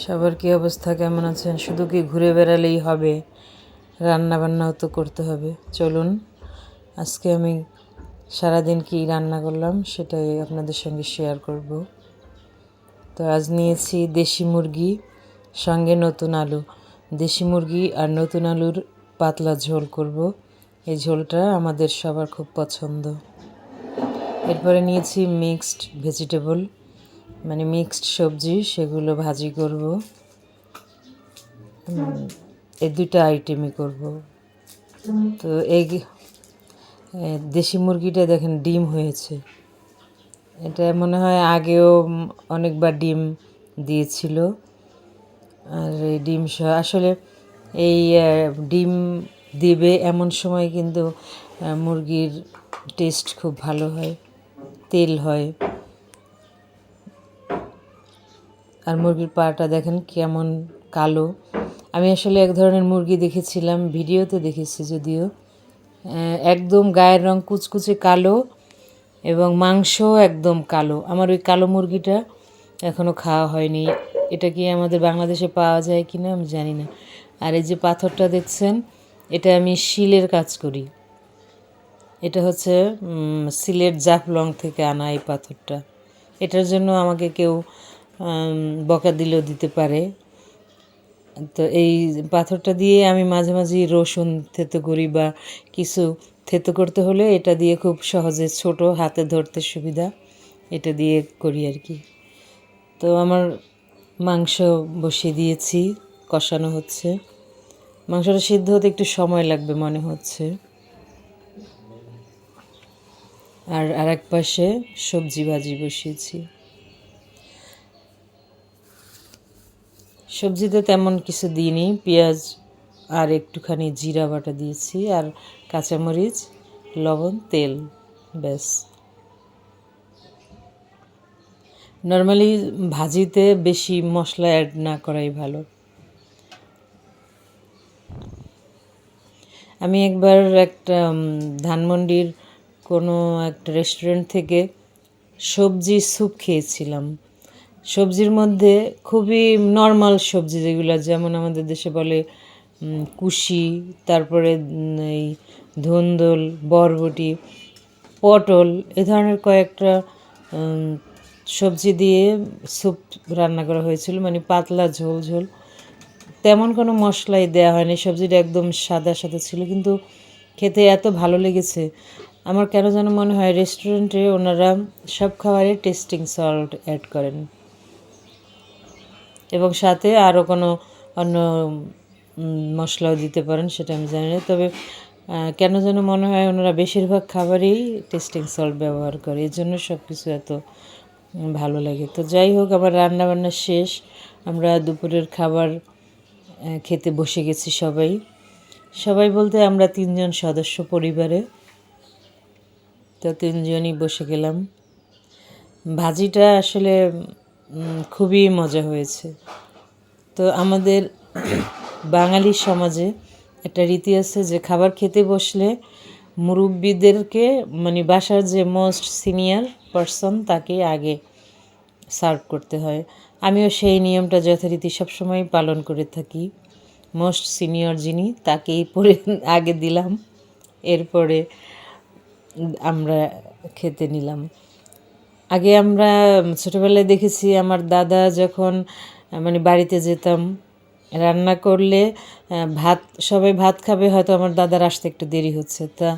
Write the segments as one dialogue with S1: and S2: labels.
S1: সবার কী অবস্থা, কেমন আছেন? শুধু কি ঘুরে বেড়ালেই হবে? রান্না বান্নাও তো করতে হবে। চলুন আজকে আমি সারাদিন কি রান্না করলাম সেটাই আপনাদের সঙ্গে শেয়ার করব। তো আজ নিয়েছি দেশি মুরগি, সঙ্গে নতুন আলু। দেশি মুরগি আর নতুন আলুর পাতলা ঝোল করব। এই ঝোলটা আমাদের সবার খুব পছন্দ। এরপরে নিয়েছি মিক্সড ভেজিটেবল, মানে মিক্সড সবজি, সেগুলো ভাজি করব। এই দুইটা আইটেমই করব। তো এই দেশি মুরগিটা দেখেন ডিম হয়েছে। এটা মনে হয় আগেও অনেকবার ডিম দিয়েছিল। আর এই ডিম আসলে এই ডিম দিবে এমন সময় কিন্তু মুরগির টেস্ট খুব ভালো হয়, তেল হয়। আর মুরগির পাটা দেখেন কেমন কালো। আমি আসলে এক ধরনের মুরগি দেখেছিলাম, ভিডিওতে দেখেছি যদিও, একদম গায়ের রং কুচকুচে কালো এবং মাংসও একদম কালো। আমার ওই কালো মুরগিটা এখনও খাওয়া হয়নি। এটা কি আমাদের বাংলাদেশে পাওয়া যায় কি না আমি জানি না। আর এই যে পাথরটা দেখছেন, এটা আমি শিলের কাজ করি। এটা হচ্ছে সিলেট জাফলং থেকে আনা এই পাথরটা। এটার জন্য আমাকে কেউ বকা দিলেও দিতে পারে। তো এই পাথরটা দিয়ে আমি মাঝে মাঝে রসুন থেতো করি, বা কিছু থেতো করতে হলে এটা দিয়ে খুব সহজে, ছোট হাতে ধরতে সুবিধা, এটা দিয়ে করি আর কি। তো আমার মাংস বসিয়ে দিয়েছি, কষানো হচ্ছে। মাংসটা সিদ্ধ হতে একটু সময় লাগবে মনে হচ্ছে। আর আরেক পাশে সবজি ভাজি বসিয়েছি। সবজিতে তেমন কিছু দিইনি, পেঁয়াজ আর একটুখানি জিরা বাটা দিয়েছি, আর কাঁচামরিচ, লবণ, তেল, ব্যাস। নর্মালি ভাজিতে বেশি মশলা অ্যাড না করাই ভালো। আমি একবার একটা ধানমন্ডির কোনো একটা রেস্টুরেন্ট থেকে সবজি স্যুপ খেয়েছিলাম। সবজির মধ্যে খুবই নর্মাল সবজি, যেগুলো যেমন আমাদের দেশে বলে কুশি, তারপরে এই ধুন্দুল, বরবটি, পটল, এ ধরনের কয়েকটা সবজি দিয়ে স্যুপ রান্না করা হয়েছিল, মানে পাতলা ঝোল ঝোল, তেমন কোনো মশলাই দেওয়া হয়নি। সবজিটা একদম সাদা সাদা ছিল, কিন্তু খেতে এত ভালো লেগেছে। আমার কেন যেন মনে হয় রেস্টুরেন্টে ওনারা সব খাবারে টেস্টিং সল্ট অ্যাড করেন, এবং সাথে আরও কোনো অন্য মশলাও দিতে পারেন, সেটা আমি জানি না। তবে কেন যেন মনে হয় ওনারা বেশিরভাগ খাবারেই টেস্টিং সল্ট ব্যবহার করে, এর জন্য সব কিছু এত ভালো লাগে। তো যাই হোক, আবার রান্নাবান্না শেষ, আমরা দুপুরের খাবার খেতে বসে গেছি সবাই। সবাই বলতে আমরা 3 জন সদস্য পরিবারে, তো 3 জনই বসে গেলাম। ভাজিটা আসলে খুবই মজা হয়েছে। তো আমাদের বাঙালি সমাজে একটা রীতি আছে যে খাবার খেতে বসলে মুরব্বিদেরকে, মানে বাসার যে মোস্ট সিনিয়র পারসন, তাকে আগে সার্ভ করতে হয়। আমিও সেই নিয়মটা যথারীতি সবসময় পালন করে থাকি। মোস্ট সিনিয়র যিনি, তাকেই পরে আগে দিলাম, এরপরে আমরা খেতে নিলাম। আগে আমরা ছোটোবেলায় দেখেছি, আমার দাদা যখন মানে বাড়িতে যেতাম, রান্না করলে ভাত, সবাই ভাত খাবে, হয়তো আমার দাদার আসতে একটু দেরি হচ্ছে, তা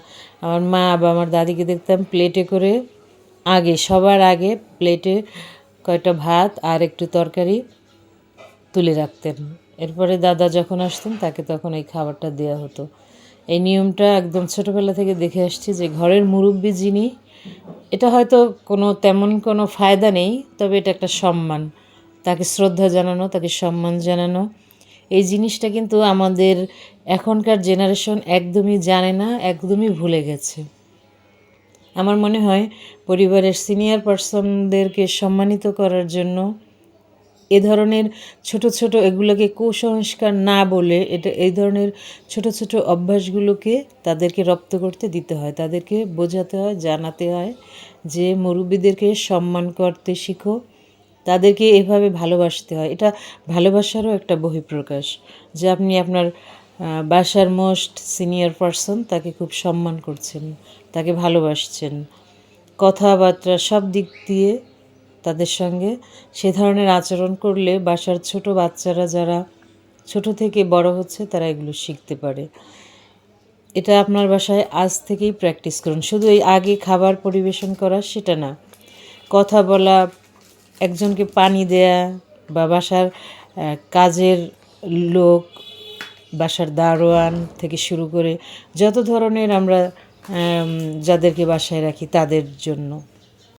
S1: আমার মা বা আমার দাদিকে দেখতাম প্লেটে করে আগে, সবার আগে প্লেটে কয়টা ভাত আর একটু তরকারি তুলে রাখতেন। এরপরে দাদা যখন আসতেন তাকে তখন এই খাবারটা দেওয়া হতো। এই নিয়মটা একদম ছোটোবেলা থেকে দেখে আসছি, যে ঘরের মুরব্বি যিনি, এটা হয়তো তেমন কোনো ফায়দা নেই, তবে এটা একটা সম্মান, তাকে শ্রদ্ধা জানানো, তাকে সম্মান জানানো। এই জিনিসটা কিন্তু আমাদের এখনকার জেনারেশন একদমই জানে না, একদমই ভুলে গেছে। আমার মনে হয় পরিবারের সিনিয়র পারসনদেরকে সম্মানিত করার জন্য এ ধরনের ছোট ছোট, এগুলোকে কুসংস্কার না বলে, এই ধরনের ছোট ছোট অভ্যাসগুলোকে তাদেরকে রপ্ত করতে দিতে হয়, তাদেরকে বোঝাতে হয়, জানাতে হয় যে মুরব্বিদেরকে সম্মান করতে শিখো, তাদেরকে এভাবে ভালোবাসতে হয়। এটা ভালোবাসারও একটা বহিঃপ্রকাশ যে আপনি আপনার বাসার মোস্ট সিনিয়র পারসন তাকে খুব সম্মান করছেন, তাকে ভালোবাসছেন, কথাবার্তা সব দিক দিয়ে তাদের সঙ্গে সে ধরনের আচরণ করলে বাসার ছোট বাচ্চারা যারা ছোট থেকে বড় হচ্ছে তারা এগুলো শিখতে পারে। এটা আপনার বাসায় আজ থেকেই প্র্যাকটিস করুন। শুধু এই আগে খাবার পরিবেশন করা সেটা না, কথা বলা, একজনকে পানি দেয়া বা বাসার কাজের লোক, বাসার দারোয়ান থেকে শুরু করে যত ধরনের আমরা যাদেরকে বাসায় রাখি তাদের জন্য